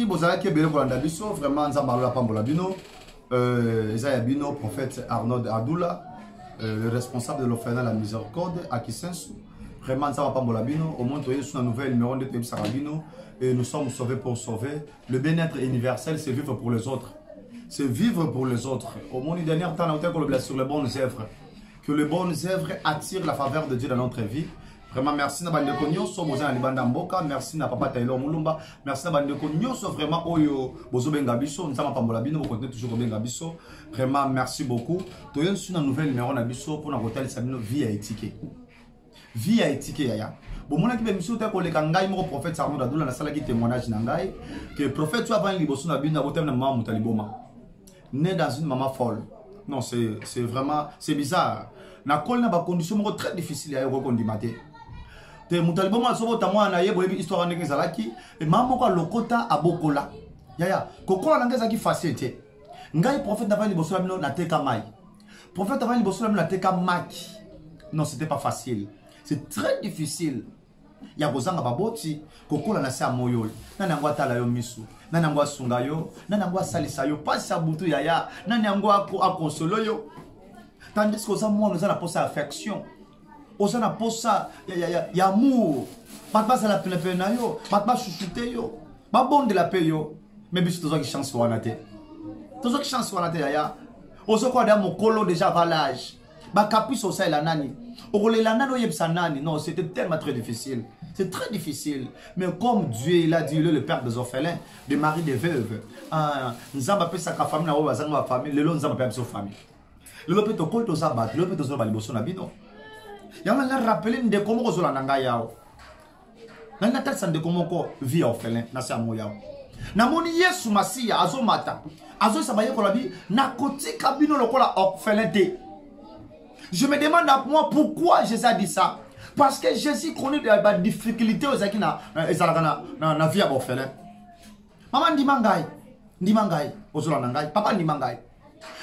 si vous avez bien Kolanda Biso, vraiment, nous avons parlé Bino, Isaiah Bino, prophète Arnaud Adoula, le responsable de l'Orphelinat de la Miséricorde, à Kisensu. Vraiment, nous avons parlé Bino, au monde, sur un nouvel numéro de Tébis Sarabino, et nous sommes sauvés pour sauver. Le bien-être universel, c'est vivre pour les autres. C'est vivre pour les autres. Au monde, il dernier temps, on a sur les bonnes œuvres. Que les bonnes œuvres attirent la faveur de Dieu dans notre vie. Vraiment, merci à Bandeko Nyoso, Bozan Alibanda Mboka, merci à Papa Taylor Moulumba, merci à Bandeko Nyoso, vraiment, Oyo, Bozo Bengabiso, nous avons Pambola Bino, vous continuez toujours Bengabiso. Vraiment, merci beaucoup. Nous avons une nouvelle numéro Nabiso pour notre hôtel Sabino, vie à étiquer. Vie à étiquer, Yaya. Bon, mon équipe émission, c'est que les Kangai, mon prophète Arnaud Adoula, la salle qui témoignage Nangai, que le prophète, tu as vu Liboso Nabina, vous avez maman Moutaliboma. Né dans une maman folle. Non, c'est vraiment, c'est bizarre. Na kol na ba condition très difficile à recondimate. Te Moutaliboma sobo tamwa na yebo yebi histoire ndenge zalaki e mama ko lokota abokola. Yaya, kokola na ngeza ki facilité. Ngai prophète avant liboso la na teka mai. Prophète avant liboso la na teka maki. Non, c'était pas facile. C'est très difficile. Ya bozanga baboti kokola na sa moyol. Na nangwa tala yo misu. Na nangwa sunga yo, na nangwa salisa yo, pas sa butu yaya, na nangwa akonsolo yo. Tandis que ça moi nous allons poser affection. Nous allons poser amour. Pas ça la peine na yo, pas chouchouter yo. Pas bon de la paix yo. Mais bis tous qui chance pour anaté. Tous qui chance pour anaté yaya. Oso quoi dans mon colo déjà va l'âge. Ba caprice au ça la nani. Orole la nano yebsa nani. Non, c'était tellement très difficile. C'est très difficile. Mais comme Dieu il a dit le père des orphelins, des maris des veuves. Nous avons appelé ça ka famille na wa famille, le long nous avons appelé ça famille. Le peut te colto ça bat, le peut te zo baliboso na bino. Ya ma la rappeler de comment zo la nanga yao. Na na tata de comment ko vie orphelin na sa moya. Na moni Yesu Masia azo mata. Azo sabaye ko la bi na koti kabino lokola orphelin te. Je me demande à moi pourquoi Jésus a dit ça. Parce que Jésus connaît des difficultés aux qui na vie à orphelin. Maman ndi mangai, ozola nangai, papa ndi mangai.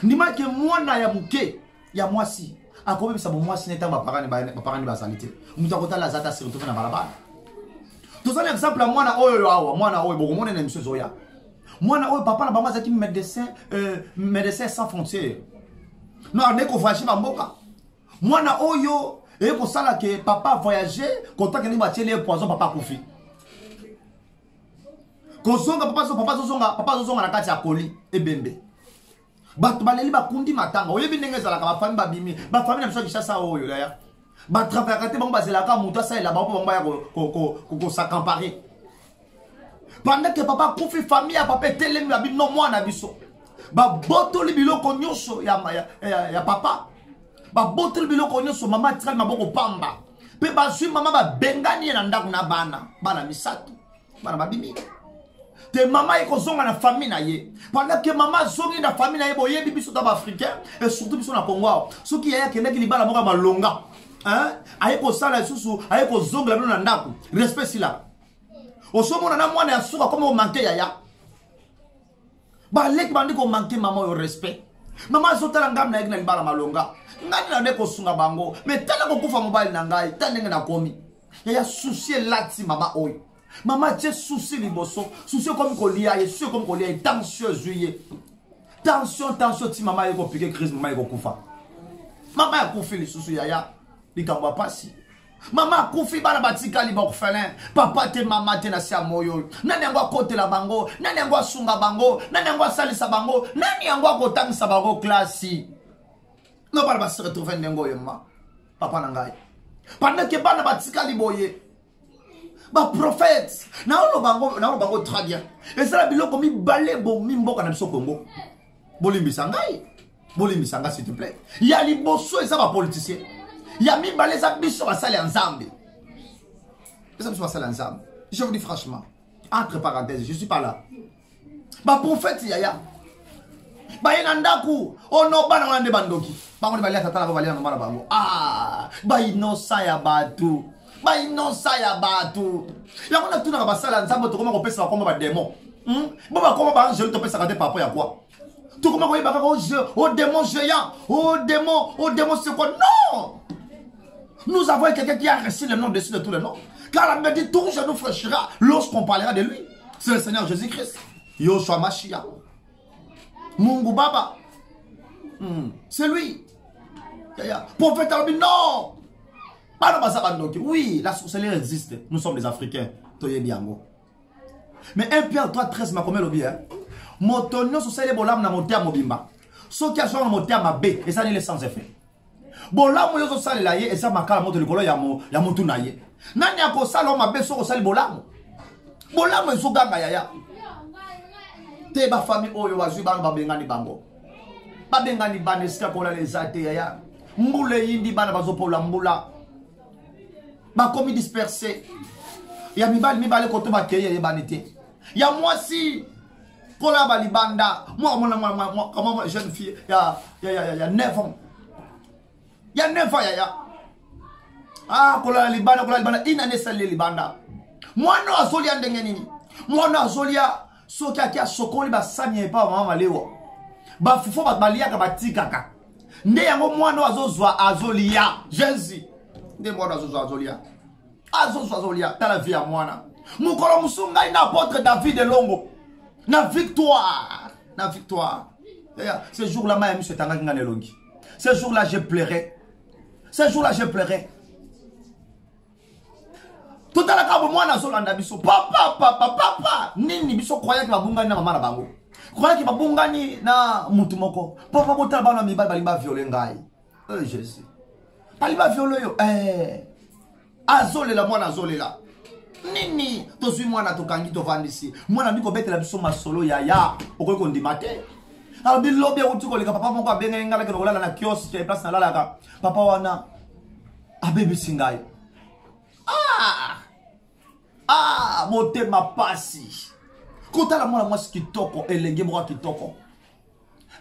Ndima ke mwana ya muke ya mwasi akobe bisa bo mwasi neta ba parani ba salite mutakota la zata se retrouver na balabala to ça l'exemple mwana oyo awa mwana oyo boko mona na monsieur zoya mwana oyo papa na bango zaki médecin sans frontières non neko voyager ba mboka mwana oyo e ko sala ke papa voyager contact ni ba tiele poison papa kufi kozonga papa zonga na kati ya koli ebembe. Bat baleli bakundi matanga oyebi ndenge ezalaka ba famille babimi ba famille na biso kishasa oyo ya ba travailler bango bazelaka muta sa ela bango ya ko s'accamparer pendant que papa kufi famille ya papa telemi ba bino mwana biso ba botoli biloko nyonso ya papa ba botoli biloko nyonso mama tral maboko pamba pe ba zui mama ba bengani na ndako na bana misatu bana babimi. Te maman est zonga na famille na ye. Pendant que maman zongi na famille na ye boye biso ta africain et surtout biso na Congo. Ce qui est kende ki libala moka malonga. Hein? Aye ko sala susu, aye ko zonga la na ndako. Respect sila. Osomo na mwana ya suka comme o manquer yaya. Ba lek bandi ko manquer maman yo respect. Maman zotala ngam na ekna libala malonga. Ngani na ndeko sunga bango. Mais tala ko kufa mobile na ngai, tandenge na komi. Yaya soucier lati mama oyo. Maman tient souci liboso, souci comme colia, souci comme colia, tension juillet. Tension ti maman eko piquer crise maman eko kufa. Maman a kufi li souci yaya, li kambwa pasi. Maman kufi bana batika li orphelin, papa te maman te na sia moyo. Nani angwa kote la bango, nani angwa sunga bango, nani angwa salisa bango, nani angwa kotangisa bango klasi. Non bana ba se retrouver ndengo yema. Papa nangai. Pendant que bana batika li boye. Ba prophète na ono bango très bien et ça la biloko mi balé bo mi mboka na biso Congo bolimbisa ngai s'il te plaît ya liboso eza ba politicien ya mi balé za biso ba sala ensemble ça biso ba sala ensemble je vous dis franchement entre parenthèses je suis pas là ba prophète yaya ba ina ndaku ono bana ngande bandoki bango ni balé tata na balé na mara bango ba inosa ya batu ba inosa ya batu ya kona tuna ba sala nzambo to koma ko pesa ko ba démon bo ba ko ba je to pesa ka te papa ya quoi to koma ko ba ka au démon géant au démon c'est quoi non nous avons quelqu'un qui a reçu le nom dessus de tous les noms car la médite tout je nous fraîchira lorsqu'on parlera de lui C'est le Seigneur Jésus-Christ. Yoshua Mashiach. Mungu Baba. C'est lui. Prophète Albi, non. Oui, la sorcellerie existe. Nous sommes des Africains. Mais 1 Pierre 3, 13 m'a commis le bien. Motonio sorcellerie bolam na monter à mobimba. Ce qui a changé monter à ma B, et ça n'est sans effet. Bolam yo sorcellerie là et ça makala moto likolo ya motu na ye. Nani akosala ma B so sorcellerie bolam. Bolam eso ganga yaya. Te ba famille oyo wazu ba bengani bango. Ba bengani baneska kola les ate yaya. Mbule yindi bana bazopola mbula. Ba komi dispersé. Ya mibali koto ba keye ye banité. Ya moi si kola ba libanda. Moi comment jeune fille ya 9 ans. Ya 9 ans ya. Ah kola libanda inane sale libanda. Moi no azolia ndenge nini. Moi no azolia soki akia sokoli ba sanye pa mama lewo. Ba fufo ba balia ka batikaka. Nde yango mwana azozwa azolia Jésus. Nde mwana azozwa azolia. Azozwa azolia tala vie ya mwana. Mukolo musunga ina apôtre David Longo. Na victoire. Na victoire. Ce jour-là ma monsieur tanga ngane longi. Ce jour-là je pleurais. Ce jour-là je pleurais. Tout à l'heure mwana azolanda biso. Papa. Nini biso croyait que babungani na mama na bango. Croyez que babungani na mutu moko. Papa botala bana mibali baliba violer ngai. Jésus. Baliba violer yo. Azolela mwana azolela. Nini tozui mwana tokangi tovandisi. Mwana ndiko betela biso masolo ya. Okoki kondimate. Alors bilobi utuko leka papa moko abenge ngala ke rolala na kiosque place na lalaka. Papa wana abebisi ngai. Motema pasi. Kota la mwana mwasi kitoko elenge mwa kitoko.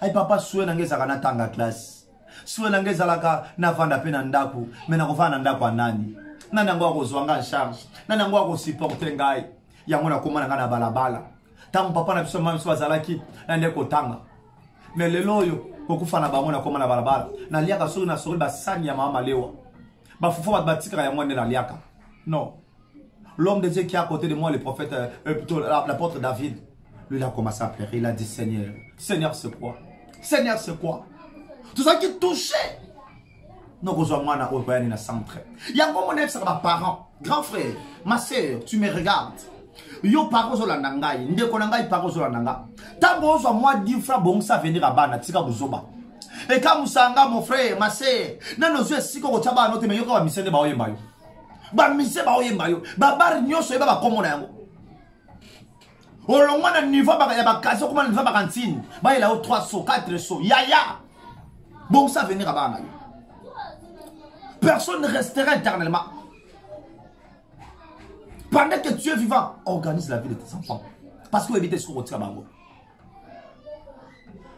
Ay papa souwe nangeza kana tanga classe. Souwe nangeza laka na vanda pe na ndaku, mais na kovana ndaku anani. Nani ngo akozwanga charge. Nani ngo akosupporter ngai. Yango na komana ngana balabala. Tangu papa na biso mama biso azalaki na ndeko tanga. Mais lelo yo kokufana bango na komana balabala. Na liaka suri na suri basani ya mama lewa. Ba fufu batika ya mwana na liaka. Non. L'homme de Dieu qui est à côté de moi, le prophète, plutôt l'apôtre David, lui il a commencé à pleurer. Il a dit Seigneur, Seigneur c'est quoi? Seigneur c'est quoi? Tout ça qui touchait. Nous rejoignons au Koyani na centre. Il y a un moment où ma parent, grand frère, ma soeur, tu me regardes. Yo parents sur la nangai, ndeko nangai parents sur la nanga. Tango zo moi 10 francs bon ça venir à bana tika buzoba. Et quand musanga mon frère, ma soeur, na nos yeux siko ko chaba note me yo ka misende ba oyemba yo. Ba mise ba oyemba yo. Ba bar nyonso eba ba komona yango. Olongwa na niveau ba ya ba kaso kuma niveau ba cantine. Ba ila o 3 sauts, 4 sauts. Ya. Bon ça venir à bana yo. Personne ne restera éternellement. Pendant que tu es vivant, organise la vie de tes enfants. Parce que éviter ce qu'on retire bango.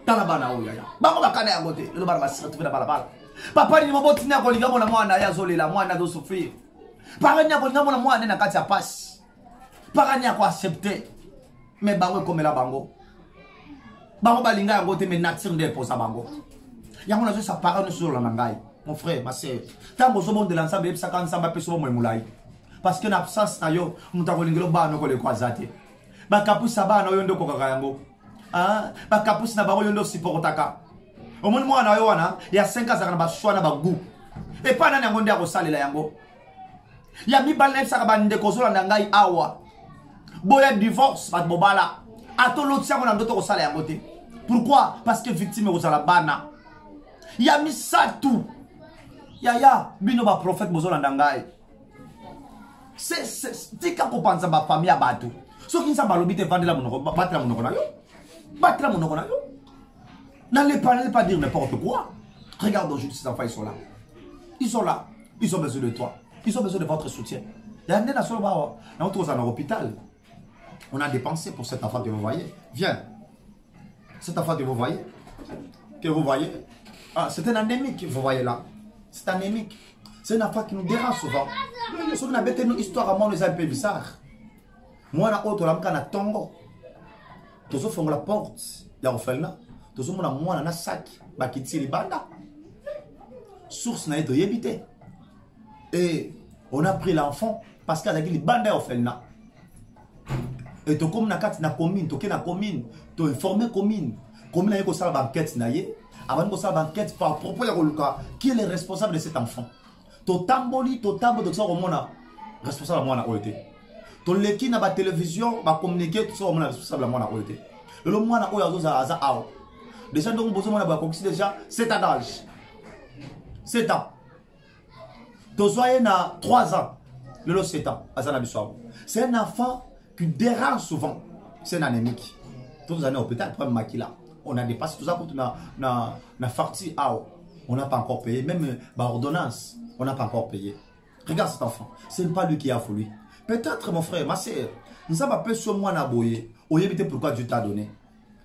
Dans la bana ou yaya. Bango bakana ya gote. Le bar va se retrouver dans la balle. Papa ni moboti na ko liga mona mwana ya zole la mwana do souffrir. Parani ya ko liga mona mwana na kati ya passe. Parani ya ko accepter. Mais bango comme la bango. Bango balinga ya gote mais nature de pour ça bango. Yango na zo sa parole sur la nangai. Mon frère, ma soeur. Tant que vous de l'ensemble, vous savez ensemble personne moi moulay. Parce que l'absence na yo, nous t'avons l'inglo ba no ko le kwazate. Ba kapusa ba na yo ndo ko kakayango. Ah, ba kapusa na ba yo ndo supportaka. Au moins moi na yo wana, il y a 5 ans ça na ba choix na ba goût. Et pas na ngonde ko salela yango. Ya mi balne sa ba ndeko so na ngai awa. Boya divorce ba bobala. Ato l'autre na ndoto ko sala yango te. Pourquoi? Parce que victime ko sala bana. Ya mi ça tout. Ya, bino ba prophète bozo landangai. C'est tika ko panza ba famille abatu. So ki nsamba lobi te vandela monoko, batela monoko na yo. Batela monoko na yo. N'allez pas dire n'importe quoi. Regarde aujourd'hui ces enfants ils sont là. Ils sont là. Ils ont besoin de toi. Ils ont besoin de votre soutien. Il y a un seul ba. On est dans l'hôpital. On a dépensé pour cet enfant que vous voyez. Viens. Cet enfant que vous voyez. Ah, c'est un anémique que vous voyez là. C'est anémique. C'est une affaire qui nous dérange souvent. Si on a bêté une histoire à moi, nous un peu bizarre. Moi, na autre l'amka na tongo. Tous ceux font la porte. Il y a orphelin. Tous ceux mon moi na sac. Bakiti libanda. Source n'a été évité. Et on a pris l'enfant parce qu'il a dit libanda orphelin. Et to comme na commune, to na commune, to informer commune. Commune na yeko sala banquette na ye, avant ko sala banquette par propos ya koluka, qui est le responsable de cet enfant. To tamboli, to ça romona responsable mwana oyote. To leki na ba télévision, ba communiquer tout ça romona responsable mwana oyote. Le mwana oyo azoza aza ao. Déjà donc besoin mwana ba kokisi déjà 7 ans d'âge. 7 ans. To soyez na 3 ans. Le 7 ans, azana biswa. C'est un enfant qui dérange souvent. C'est un anémique. Tous les années au hôpital, problème makila. On a dépassé tout ça pour na farti ao. On n'a pas encore payé. Même l'ordonnance, on n'a pas encore payé. Regarde cet enfant. Ce n'est pas lui qui a fait lui. Peut-être mon frère, ma soeur, nous avons appelé sur moi naboye. Oyebite pourquoi Dieu t'a donné.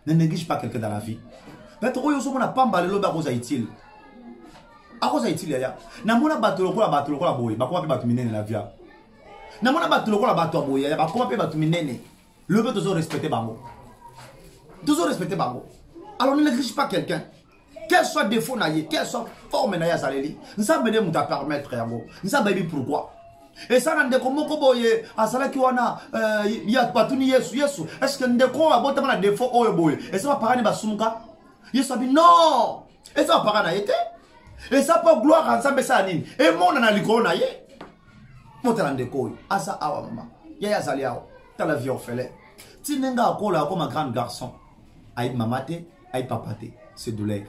Ne néglige pas quelqu'un dans la vie. Peut-être oyo so mona pamba lelo ba koza utile. A koza utile ya. Na mona batolo ko la boye. Ba ko pa batu minene la vie. Na mona batolo ko la batu boye. Ba ko pa batu minene. Le veut toujours respecter bango. Toujours respecter bango. Alors ne néglige pas quelqu'un. Quel soit défaut naïe, quel soit forme naïe saleli. Nous savons bien nous permettre yango. Nous savons bien pourquoi. Et ça n'a pas moko boye asala ki wana ya patuni Yesu. Est-ce que ndeko abota na défaut oyo boye. Et ça va parler ba sumuka. Yesu abi non. Et ça va parler na été. Et ça pas gloire ensemble ça nini. Et mon na likolo na ye. Motela ndeko asa awa mama. Ya zali awa. Ta la vie orphelin. Tinenga akola comme un grand garçon. Aïe mamate, aïe papate. C'est douleur.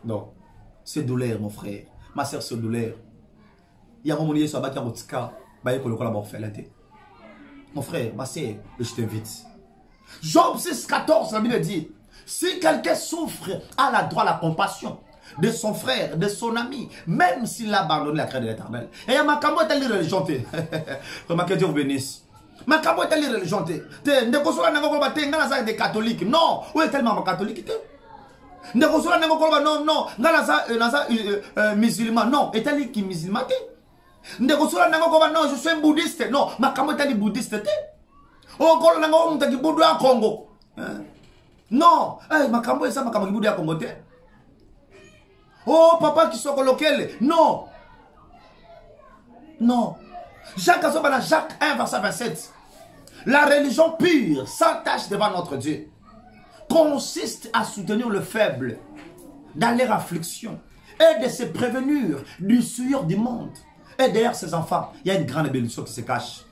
Non. C'est douleur mon frère. Ma soeur c'est douleur. Il y a un moment où il y a un mon frère, ma soeur, je t'invite. Job 6,14, la Bible dit, si quelqu'un souffre, a la droit à la compassion de son frère, de son ami, même s'il a abandonné la crainte de l'Éternel. Et il y a ma camo est allée religion. Vraiment que Dieu vous bénisse. Ma camo est allée religion. Des catholiques. Non, où est tellement catholique? Non, musulman. Non, est-elle qui musulman? Non, je suis un bouddhiste. Non, ma camo est bouddhiste. Oh, Congo. Non, ma camo est ça, ma camo est Congo. Oh, papa qui sont local. Non. Non. Jacques 1, verset 27. La religion pure, sans tache devant notre Dieu, consiste à soutenir le faible dans leur affliction et de se prévenir du souillure du monde. Et derrière ces enfants, il y a une grande bénédiction qui se cache.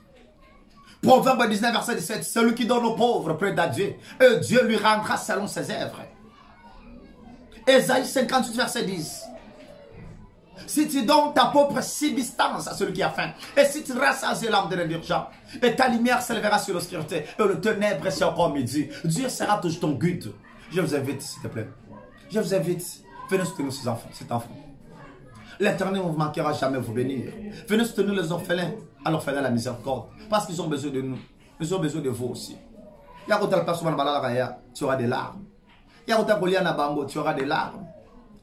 Proverbe 19, verset 17. Celui qui donne aux pauvres près de Dieu, et Dieu lui rendra selon ses œuvres. Ésaïe 58, verset 10. Si tu donnes ta propre subsistance à celui qui a faim, et si tu rassasies l'âme de l'indigent, et ta lumière s'élèvera sur l'obscurité, et le ténèbre c'est encore midi, Dieu sera toujours ton guide. Je vous invite, s'il te plaît. Je vous invite, venez soutenir ces enfants, cet enfant. L'Éternel ne vous manquera jamais vous bénir. Venez soutenir les orphelins, à l'orphelin la miséricorde, parce qu'ils ont besoin de nous. Ils ont besoin de vous aussi. Tu auras des larmes. Tu auras des larmes.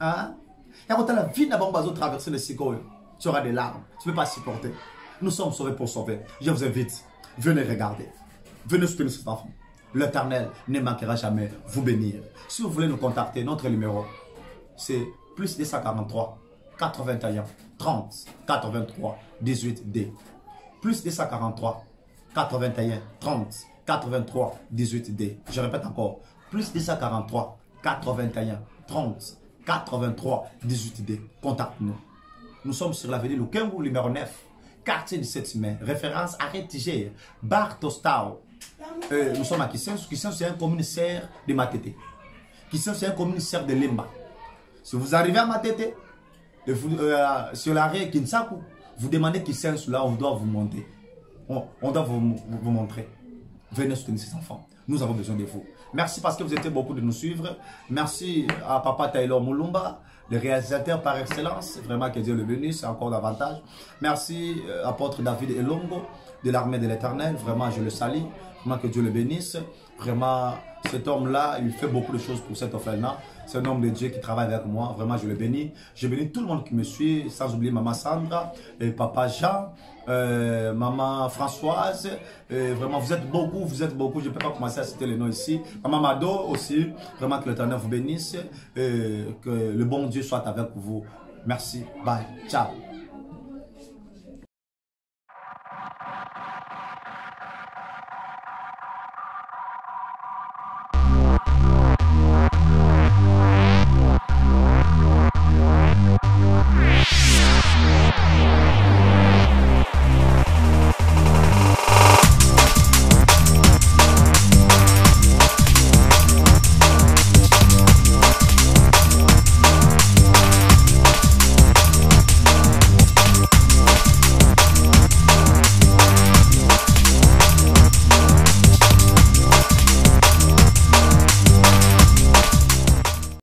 Hein? La vie n'a pas traversé le cycle. Tu auras des larmes. Tu ne peux pas supporter. Nous sommes sauvés pour sauver. Je vous invite. Venez regarder. Venez soutenir cet enfant. L'Éternel ne manquera jamais vous bénir. Si vous voulez nous contacter, notre numéro, c'est plus 243 81 30 83 18 D. Plus 243 81 30 83 18 D. Je répète encore. Plus 243 81 30 83 18 D. Contacte-nous. Nous sommes sur l'avenue Lukembu, numéro 9, quartier du 7 mai. Référence à Rétigé, Bar Tostao. Nous sommes à Kisensu. Kisensu, c'est un commissaire de Matete. Kisensu, c'est un commissaire de Lemba. Si vous arrivez à Matete, sur l'arrêt Kinsaku, vous demandez Kisensu, là, on doit vous monter. On doit vous montrer. Venez soutenir ces enfants. Nous avons besoin de vous. Merci parce que vous étiez beaucoup de nous suivre. Merci à Papa Taylor Moulumba, le réalisateur par excellence. Vraiment que Dieu le bénisse encore davantage. Merci apôtre David Elongo de l'armée de l'Éternel. Vraiment, je le salue. Vraiment que Dieu le bénisse. Vraiment, cet homme-là, il fait beaucoup de choses pour cet orphelinat. C'est un homme de Dieu qui travaille avec moi. Vraiment, je le bénis. Je bénis tout le monde qui me suit, sans oublier Maman Sandra, et Papa Jean, Maman Françoise. Vraiment, vous êtes beaucoup, Je ne peux pas commencer à citer les noms ici. Maman Mado aussi. Vraiment, que l'Éternel vous bénisse. Que le bon Dieu soit avec vous. Merci. Bye. Ciao.